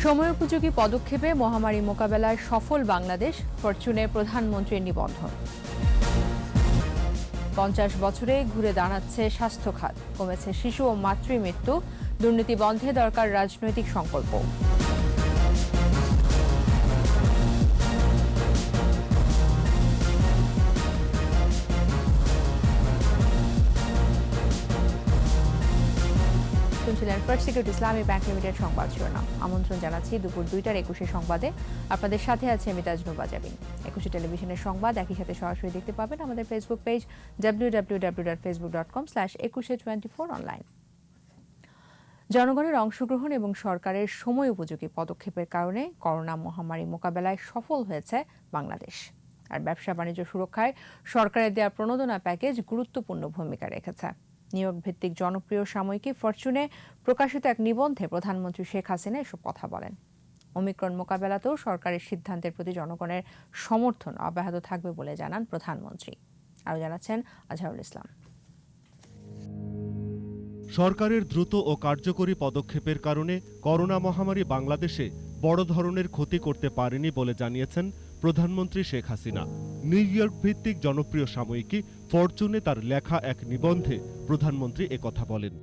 সময়োপযোগী পদক্ষেপে মহামারী মোকাবেলায় সফল বাংলাদেশ, ফরচুনে প্রধানমন্ত্রীর নিবন্ধন। 50 বছরে ঘুরে দাঁড়াচ্ছে স্বাস্থ্য খাত, কমেছে শিশু ও মাতৃমৃত্যু, দুর্নীতি বন্ধে দরকার রাজনৈতিক সংকল্প। শুনছিলেন ফার্স্ট সিকিউরিটি ইসলামী ব্যাংক লিমিটেড সংবাদ শিরোনাম। আমন্ত্রণ জানাচ্ছি দুপুর 2টার 21 সংবাদে। আপনাদের সাথে আছে আমি তাজনুবা জাবিন। 21 টেলিভিশনের সংবাদ একই সাথে সরাসরি দেখতে পাবেন আমাদের ফেসবুক পেজ www.facebook.com/2124 অনলাইন। জনগণের অংশগ্রহণ এবং সরকারের সময় উপযোগী পদক্ষেপের কারণে করোনা মহামারী মোকাবেলায় সফল হয়েছে বাংলাদেশ। আর ব্যবসা বাণিজ্য সুরক্ষায় সরকারের দেওয়া প্রণোদনা প্যাকেজ গুরুত্বপূর্ণ ভূমিকা রেখেছে। নিয়োগ ভিত্তিক জনপ্রিয় সাময়িকী ফরচুনে প্রকাশিত এক নিবন্ধে প্রধানমন্ত্রী শেখ হাসিনা এসব কথা বলেন। ওমিক্রন মোকাবেলাতেও সরকারের সিদ্ধান্তের প্রতি জনগণের সমর্থন অব্যাহত থাকবে বলে জানান প্রধানমন্ত্রী। আরও জানাচ্ছেন আজহারুল ইসলাম। সরকারের দ্রুত ও কার্যকরী পদক্ষেপের কারণে করোনা মহামারী বাংলাদেশে বড় ধরনের ক্ষতি করতে পারেনি বলে জানিয়েছেন প্রধানমন্ত্রী শেখ হাসিনা। নিউ ইয়র্ক ভিত্তিক জনপ্রিয় সাময়িকী ফরচুনে তার লেখা এক নিবন্ধে প্রধানমন্ত্রী একথা বলেন।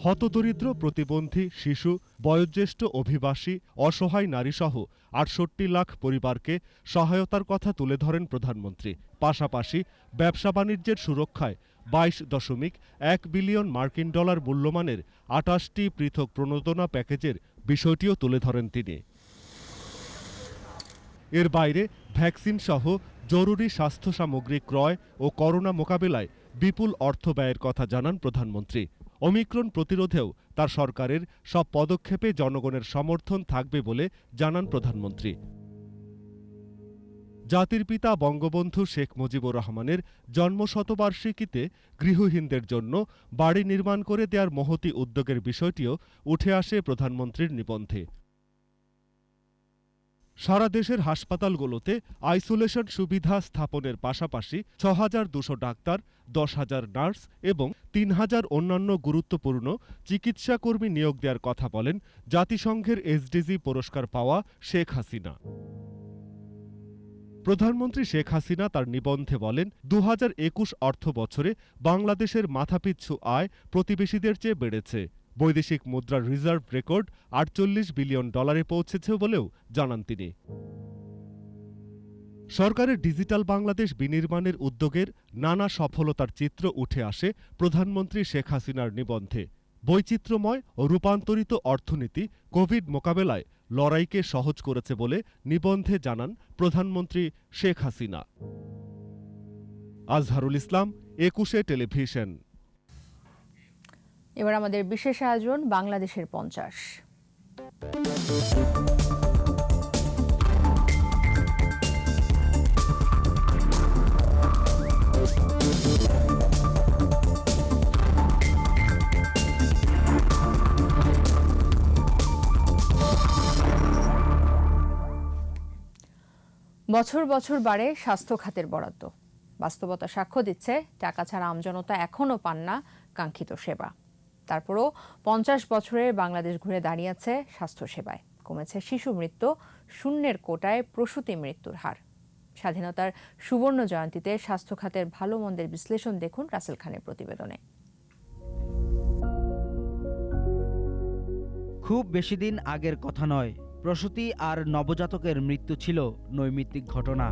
হতদরিদ্র, প্রতিবন্ধী, শিশু, বয়োজ্যেষ্ঠ, অভিবাসী, অসহায় নারীসহ ৬৮ লাখ পরিবারকে সহায়তার কথা তুলে ধরেন প্রধানমন্ত্রী। পাশাপাশি ব্যবসা বাণিজ্যের সুরক্ষায় 22.1 বিলিয়ন মার্কিন ডলার মূল্যমানের ২৮টি পৃথক প্রণোদনা প্যাকেজের বিষয়টিও তুলে ধরেন তিনি। এর বাইরে ভ্যাকসিন সহ জরুরি স্বাস্থ্য সামগ্রী ক্রয় ও করোনা মোকাবিলায় বিপুল অর্থ ব্যয়ের কথা জানান প্রধানমন্ত্রী। ওমিক্রন প্রতিরোধেও তার সরকারের সব পদক্ষেপে জনগণের সমর্থন থাকবে বলে জানান প্রধানমন্ত্রী। জাতির পিতা বঙ্গবন্ধু শেখ মুজিবুর রহমানের জন্মশতবার্ষিকীতে গৃহহীনদের জন্য বাড়ি নির্মাণ করে দেওয়ার মহতী উদ্যোগের বিষয়টিও উঠে আসে প্রধানমন্ত্রীর নিবন্ধে। সারা দেশের হাসপাতালগুলোতে আইসোলেশন সুবিধা স্থাপনের পাশাপাশি ৬,২০০ ডাক্তার, ১০,০০০ নার্স এবং ৩,০০০ অন্যান্য গুরুত্বপূর্ণ চিকিৎসাকর্মী নিয়োগ দেওয়ার কথা বলেন জাতিসংঘের এসডিজি পুরস্কার পাওয়া শেখ হাসিনা। প্রধানমন্ত্রী শেখ হাসিনা তার নিবন্ধে বলেন, ২০২১ অর্থ বছরে বাংলাদেশের মাথাপিছু আয় প্রতিবেশীদের চেয়ে বেড়েছে। বৈদেশিক মুদ্রার রিজার্ভ রেকর্ড ৪৮ বিলিয়ন ডলারে পৌঁছেছে বলেও জানান তিনি। সরকারের ডিজিটাল বাংলাদেশ বিনির্মাণের উদ্যোগের নানা সফলতার চিত্র উঠে আসে প্রধানমন্ত্রী শেখ হাসিনার নিবন্ধে। বৈচিত্র্যময় ও রূপান্তরিত অর্থনীতি কোভিড মোকাবেলায় লড়াইকে সহজ করেছে বলে নিবন্ধে জানান প্রধানমন্ত্রী শেখ হাসিনা। আজহারুল ইসলাম, ২১ টেলিভিশন। এবার আমাদের বিশেষ আয়োজন বাংলাদেশের 50। বছর বছর বাড়ে স্বাস্থ্য খাতের বরাদ্দ। বাস্তবতা সাক্ষ্য দিচ্ছে টাকা ছাড়া আমজনতা এখনও পান না কাঙ্ক্ষিত সেবা। তারপরও 50 বছরের বাংলাদেশ ঘুরে দাঁড়িয়েছে স্বাস্থ্যসেবায়। কমেছে শিশু মৃত্যু, শূন্যের কোটায় প্রসূতি মৃত্যুর হার। স্বাধীনতার সুবর্ণ জয়ন্তীতে স্বাস্থ্য খাতের ভালো মন্দের বিশ্লেষণ দেখুন রাসেল খানের প্রতিবেদনে। খুব বেশি দিন আগের কথা নয়, প্রসূতি আর নবজাতকের মৃত্যু ছিল নৈমিত্তিক ঘটনা।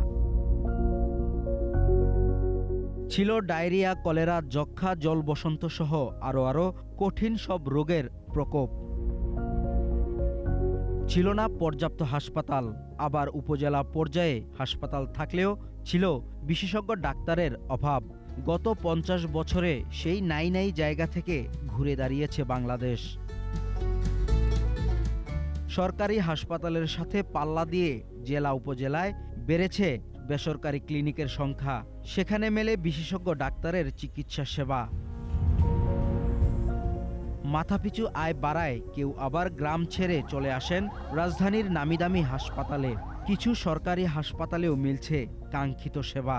ছিল ডায়রিয়া, কলেরা, যক্ষ্মা, জলবসন্ত সহ আরও কঠিন সব রোগের প্রকোপ। ছিল না পর্যাপ্ত হাসপাতাল, আবার উপজেলা পর্যায়ে হাসপাতাল থাকলেও ছিল বিশেষজ্ঞ ডাক্তারের অভাব। গত 50 বছরে সেই নাই জায়গা থেকে ঘুরে দাঁড়িয়েছে বাংলাদেশ। সরকারি হাসপাতালের সাথে পাল্লা দিয়ে জেলা উপজেলায় বেড়েছে বেসরকারি ক্লিনিকের সংখ্যা। সেখানে মেলে বিশেষজ্ঞ ডাক্তারের চিকিৎসা সেবা। মাথাপিছু আয় বাড়ায় কেউ আবার গ্রাম ছেড়ে চলে আসেন রাজধানীর নামিদামি হাসপাতালে। কিছু সরকারি হাসপাতালেও মিলছে কাঙ্ক্ষিত সেবা।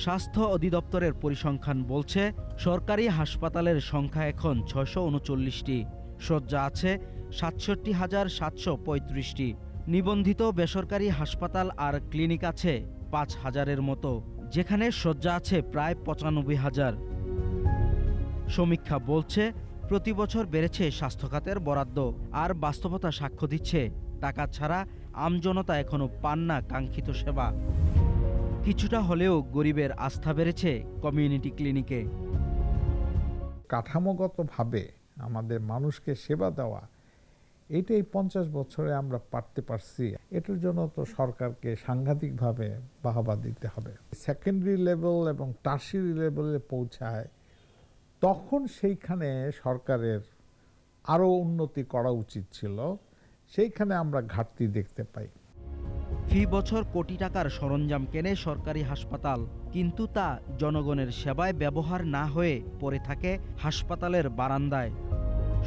স্বাস্থ্য অধিদপ্তরের পরিসংখ্যান বলছে, সরকারি হাসপাতালের সংখ্যা এখন ৬৩৯টি। শয্যা আছে ৬৭,৭35টি। নিবন্ধিত বেসরকারি হাসপাতাল আর ক্লিনিক আছে ৫,০০০-এর মতো, যেখানে শয্যা আছে প্রায় ৯৫,০০০। সমীক্ষা বলছে প্রতি বছর বেড়েছে স্বাস্থ্য খাতের বরাদ্দ, আর বাস্তবতা সাক্ষ্য দিচ্ছে টাকা ছাড়া আমজনতা এখনো পান না কাঙ্ক্ষিত সেবা। কিছুটা হলেও গরিবের আস্থা বেড়েছে কমিউনিটি ক্লিনিকে। কাঠামোগতভাবে আমাদের মানুষকে সেবা দেওয়া, এটাই ৫০ বছরে আমরা পারতে পারছি। এটার জন্য তো সরকারকে সাংঘাতিকভাবে বাহবা দিতে হবে। সেকেন্ডারি লেভেল এবং টারশিয়ারি লেভেলে পৌঁছায়, তখন সেইখানে সরকারের আরও উন্নতি করা উচিত ছিল। সেইখানে আমরা ঘাটতি দেখতে পাই। ফি বছর কোটি টাকার সরঞ্জাম কেনে সরকারি হাসপাতাল, কিন্তু তা জনগণের সেবায় ব্যবহার না হয়ে পড়ে থাকে হাসপাতালের বারান্দায়।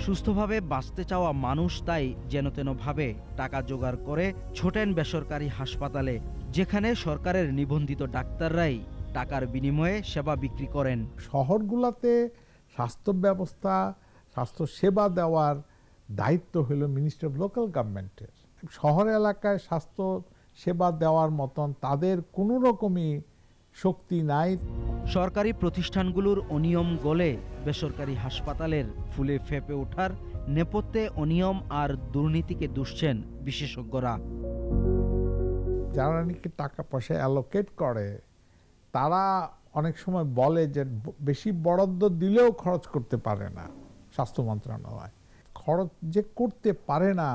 সুস্থভাবে বাঁচতে চাওয়া মানুষ তাই যেনতেনভাবে টাকা জোগাড় করে ছোটেন বেসরকারি হাসপাতালে, যেখানে সরকারের নিবন্ধিত ডাক্তাররাই টাকার বিনিময়ে সেবা বিক্রি করেন। শহরগুলোতে স্বাস্থ্য ব্যবস্থা, স্বাস্থ্য সেবা দেওয়ার দায়িত্ব হল মিনিস্ট্রি অফ লোকাল গভর্নমেন্টের। শহর এলাকায় স্বাস্থ্য সেবা দেওয়ার মতন তাদের কোনো রকমই শক্তি নাই। সরকারি প্রতিষ্ঠানগুলোর অনিয়ম গলে বেসরকারি হাসপাতালের ফুলে ফেঁপে ওঠার নেপথ্যে অনিয়ম আর দুর্নীতিকে দুষছেন বিশেষজ্ঞরা। যারা নাকি টাকা পয়সা অ্যালোকেট করে, তারা অনেক সময় বলে যে বেশি বরাদ্দ দিলেও খরচ করতে পারে না স্বাস্থ্য মন্ত্রণালয়। খরচ যে করতে পারে না,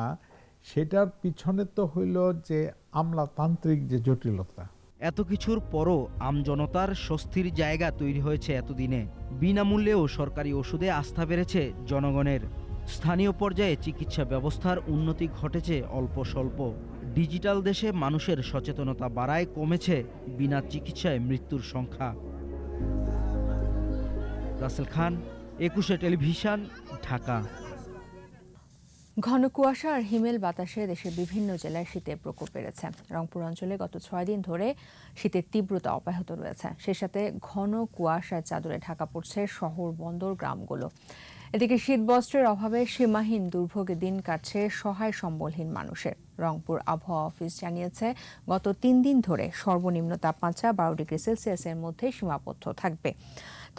সেটার পিছনে তো হইল যে আমলাতান্ত্রিক যে জটিলতা। এত কিছুর পরও আমজনতার স্বস্তির জায়গা তৈরি হয়েছে এতদিনে। বিনামূল্যেও সরকারি ওষুধে আস্থা বেড়েছে জনগণের। স্থানীয় পর্যায়ে চিকিৎসা ব্যবস্থার উন্নতি ঘটেছে অল্প স্বল্প। ডিজিটাল দেশে মানুষের সচেতনতা বাড়ায় কমেছে বিনা চিকিৎসায় মৃত্যুর সংখ্যা। রাসেল খান, ২১শে টেলিভিশন, ঢাকা। ঘন কুয়াশা আর হিমেল বাতাসে দেশের বিভিন্ন জেলায় শীতের প্রকোপ বেড়েছে। রংপুর অঞ্চলে গত ৬ দিন ধরে শীতের তীব্রতা অব্যাহত রয়েছে। সে সাথে ঘন কুয়াশার চাদরে ঢাকা পড়ছে শহর, বন্দর, গ্রামগুলো। এদিকে শীতবস্ত্রের অভাবে সীমাহীন দুর্ভোগে দিন কাটছে সহায় সম্বলহীন মানুষের। রংপুর আবহাওয়া অফিস জানিয়েছে, গত ৩ দিন ধরে সর্বনিম্ন তাপমাত্রা ১২ ডিগ্রি সেলসিয়াসের মধ্যে সীমাবদ্ধ থাকবে।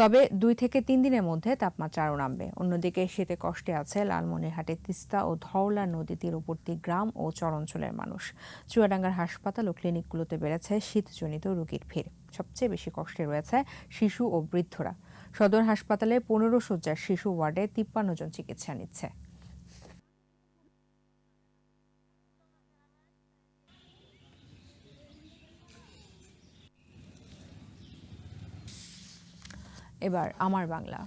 তবে ২ থেকে ৩ দিনের মধ্যে তাপমাত্রা আরও নামবে। অন্যদিকে শীতে কষ্টে আছে লালমনিরহাটের তিস্তা ও ধওলা নদী তীরবর্তী গ্রাম ও চরাঞ্চলের মানুষ। চুয়াডাঙ্গার হাসপাতাল ও ক্লিনিকগুলোতে বেড়েছে শীতজনিত রোগীর ভিড়। সবচেয়ে বেশি কষ্টে রয়েছে শিশু ও বৃদ্ধরা। সদর হাসপাতালে ১৫ শয্যার শিশু ওয়ার্ডে ৫৩ জন চিকিৎসা নিচ্ছে। এবার আমার বাংলা।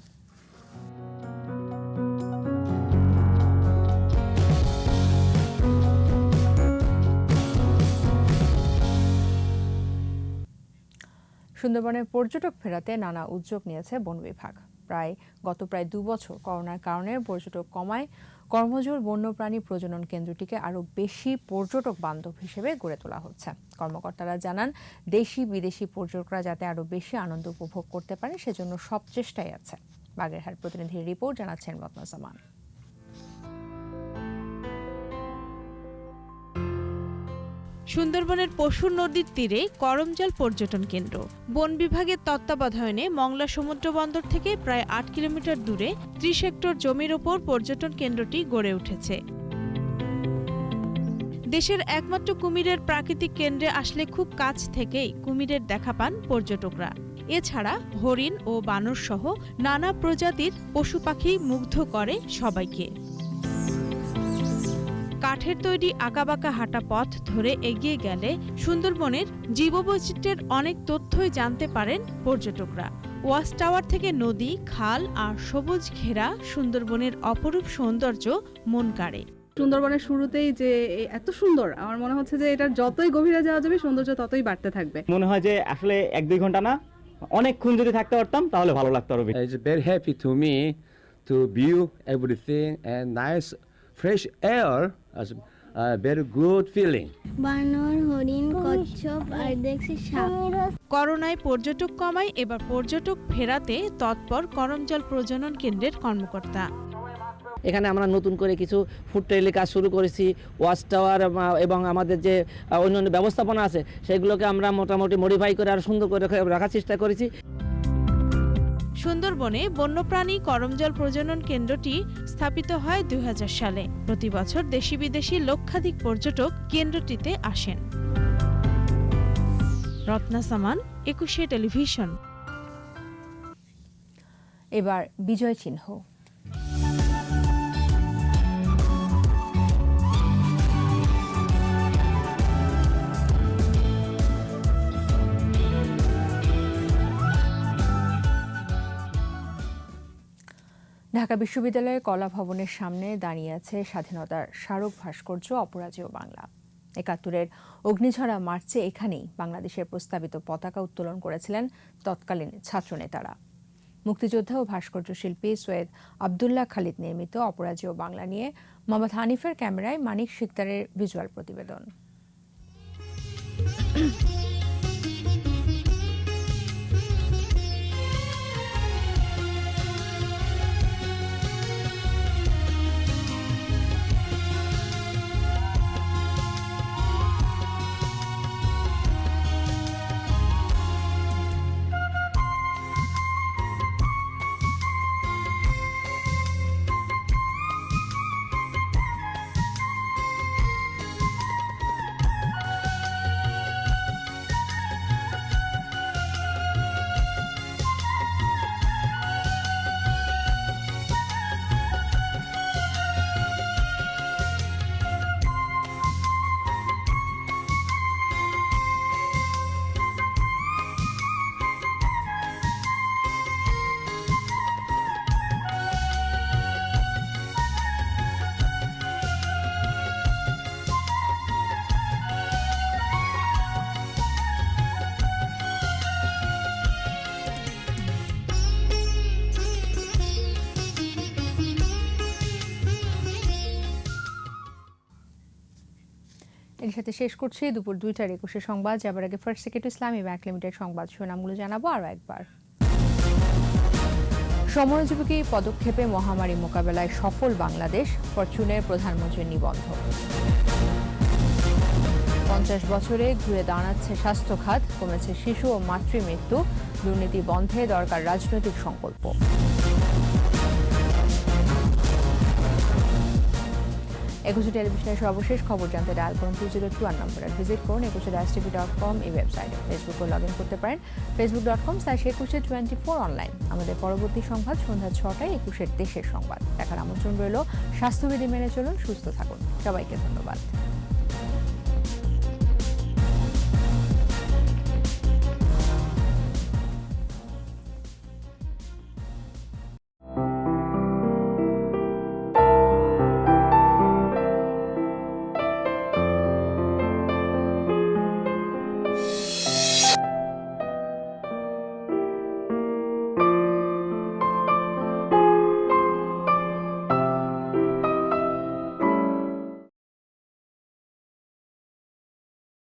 সুন্দরবনের পর্যটক ফেরাতে নানা উদ্যোগ নিয়েছে বন বিভাগ। গত প্রায় ২ বছর করোনার কারণে পর্যটক কমায় কর্মজোর বন্যপ্রাণী প্রজনন কেন্দ্রটিকে আরও বেশি পর্যটক বান্ধব হিসেবে গড়ে তোলা হচ্ছে। কর্মকর্তারা জানান, দেশি বিদেশি পর্যটকরা যাতে আরও বেশি আনন্দ উপভোগ করতে পারে সেজন্য সব চেষ্টাই আছে। বাগেরহাট প্রতিনিধির রিপোর্ট জানাচ্ছেন রত্নজামান। সুন্দরবনের পশুর নদীর তীরে করমজাল পর্যটন কেন্দ্র। বন বিভাগের তত্ত্বাবধানে মংলা সমুদ্র বন্দর থেকে প্রায় ৮ কিলোমিটার দূরে ৩০ হেক্টর জমির ওপর পর্যটন কেন্দ্রটি গড়ে উঠেছে। দেশের একমাত্র কুমিরের প্রাকৃতিক কেন্দ্রে আসলে খুব কাছ থেকেই কুমিরের দেখা পান পর্যটকরা। এছাড়া হরিণ ও বানর সহ নানা প্রজাতির পশু পাখি মুগ্ধ করে সবাইকে। কাঠের তৈরি আঁকাবাঁকা হাঁটা পথ ধরে এগিয়ে গেলে সুন্দরবনের জীববৈচিত্র্যের অনেক তথ্যই জানতে পারেন পর্যটকরা। ওয়াচ টাওয়ার থেকে নদী, খাল আর সবুজ ঘেরা সুন্দরবনের অপরূপ সৌন্দর্য মন কাড়ে। সুন্দরবনের শুরুতেই যে এত সুন্দর, আমার মনে হচ্ছে যে এটার যতই গভীরে যাওয়া যাবে সৌন্দর্য ততই বাড়তে থাকবে। মনে হয় যে আসলে 1-2 ঘন্টা না, অনেকক্ষণ যদি থাকতে পারতাম তাহলে ভালো লাগতো আরো বেশি। It's very happy to me to view everything and nice fresh air as a very good feeling. বানর, হরিণ, কচ্ছপ আর দেখছি সাপ। করোনায় পর্যটক কমায় এবার পর্যটক ফেরাতে তৎপর করমজাল প্রজনন কেন্দ্রের কর্মকর্তা। এখানে আমরা নতুন করে কিছু ফুড ট্রেলের কাজ শুরু করেছি, ওয়াচ টাওয়ার এবং আমাদের যে অন্যান্য ব্যবস্থাপনা আছে সেগুলোকে আমরা মোটামুটি মডিফাই করে আরও সুন্দর করে রাখার চেষ্টা করেছি। সুন্দরবনে বন্যপ্রাণী করমজল প্রজনন কেন্দ্রটি স্থাপিত হয় 2000 সালে। প্রতি বছর দেশি বিদেশি লক্ষাধিক পর্যটক কেন্দ্রটিতে আসেন। রত্না সামান, 21 টেলিভিশন। এবার বিজয় চিহ্ন। ঢাকা বিশ্ববিদ্যালয়ের কলা ভবনের সামনে দাঁড়িয়ে আছে স্বাধীনতার স্মারক ভাস্কর্য অপরাজেয় বাংলা। ৭১-এর অগ্নিঝরা মার্চে এখানেই বাংলাদেশের প্রস্তাবিত পতাকা উত্তোলন করেছিলেন তৎকালীন ছাত্রনেতারা। মুক্তিযোদ্ধা ও ভাস্কর্য শিল্পী সৈয়দ আবদুল্লাহ খালিদ নির্মিত অপরাজেয় বাংলা নিয়ে মোহাম্মদ হানিফের ক্যামেরায় মানিক শিকদারের ভিজুয়াল প্রতিবেদন। এর সাথে শেষ করছি দুপুর ২টার ২১ সংবাদ। যাবার আগে ফার্স্ট সেক্রেটারি ইসলামী ব্যাংক লিমিটেড সংবাদ শিরোনামগুলো জানাবো আরও একবার। সময়োপযোগী পদক্ষেপে মহামারী মোকাবেলায় সফল বাংলাদেশ, ফরচুনের প্রধানমন্ত্রীর নিবন্ধ। ৫০ বছরে ঘুরে দাঁড়াচ্ছে স্বাস্থ্য খাত, কমেছে শিশু ও মাতৃমৃত্যু, দুর্নীতি বন্ধে দরকার রাজনৈতিক সংকল্প। একুশে টেলিভিশনের সর্বশেষ খবর জানতে ডায়াল করুন 2021 নম্বরে, ভিজিট করুন ekushe-tv.com এই ওয়েবসাইটে। ফেসবুকে লগ ইন করতে পারেন facebook.com/ekushe24 অনলাইন। আমাদের পরবর্তী সংবাদ সন্ধ্যা ৬টায় ২১ দেশের সংবাদ দেখার আমন্ত্রণ রইল। স্বাস্থ্যবিধি মেনে চলুন, সুস্থ থাকুন। সবাইকে ধন্যবাদ।